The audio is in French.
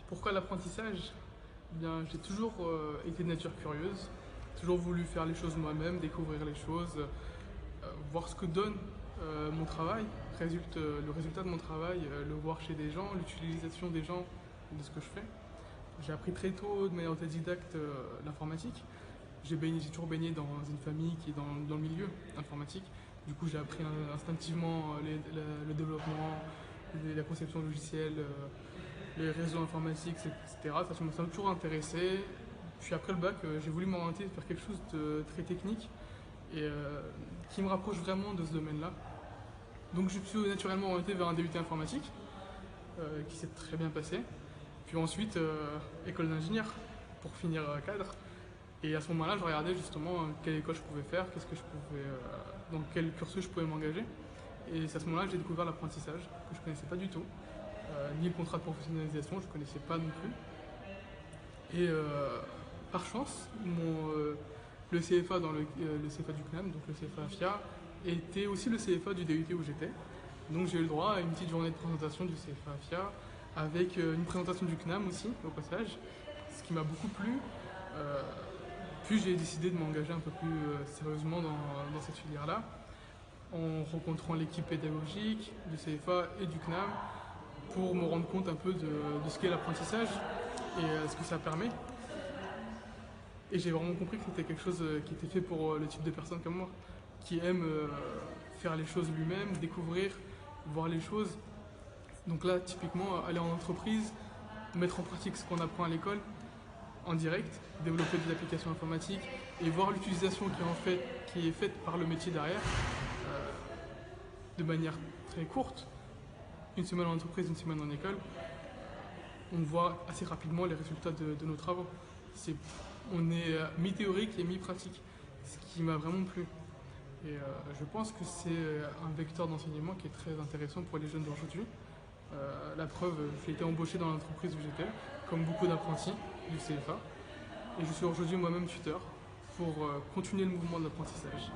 Pourquoi l'apprentissage? Eh bien, j'ai toujours été de nature curieuse, toujours voulu faire les choses moi-même, découvrir les choses, voir ce que donne mon travail, le résultat de mon travail, le voir chez des gens, l'utilisation des gens de ce que je fais. J'ai appris très tôt, de manière autodidacte, l'informatique. J'ai toujours baigné dans une famille qui est dans le milieu informatique. Du coup, j'ai appris instinctivement le développement, la conception logicielle, les réseaux informatiques, etc. Ça m'a toujours intéressé. Puis après le bac, j'ai voulu m'orienter vers quelque chose de très technique et qui me rapproche vraiment de ce domaine-là. Donc je me suis naturellement orienté vers un DUT informatique qui s'est très bien passé. Puis ensuite, école d'ingénieur pour finir cadre. Et à ce moment-là, je regardais justement quelle école je pouvais faire, dans quel cursus je pouvais m'engager. Et c'est à ce moment-là que j'ai découvert l'apprentissage, que je ne connaissais pas du tout. Ni le contrat de professionnalisation, je ne connaissais pas non plus. Et par chance, le CFA, le CFA du CNAM, donc le CFA FIA, était aussi le CFA du DUT où j'étais. Donc j'ai eu le droit à une petite journée de présentation du CFA FIA, avec une présentation du CNAM aussi, au passage, ce qui m'a beaucoup plu. Puis j'ai décidé de m'engager un peu plus sérieusement dans cette filière-là, en rencontrant l'équipe pédagogique du CFA et du CNAM, pour me rendre compte un peu de ce qu'est l'apprentissage et ce que ça permet. Et j'ai vraiment compris que c'était quelque chose qui était fait pour le type de personne comme moi, qui aime faire les choses lui-même, découvrir, voir les choses. Donc là, typiquement, aller en entreprise, mettre en pratique ce qu'on apprend à l'école, en direct, développer des applications informatiques et voir l'utilisation qui est faite par le métier derrière, de manière très courte, une semaine en entreprise, une semaine en école, on voit assez rapidement les résultats de nos travaux. On est mi-théorique et mi-pratique, ce qui m'a vraiment plu. Et je pense que c'est un vecteur d'enseignement qui est très intéressant pour les jeunes d'aujourd'hui. La preuve, j'ai été embauché dans l'entreprise où j'étais, comme beaucoup d'apprentis du CFA. Et je suis aujourd'hui moi-même tuteur pour continuer le mouvement de l'apprentissage.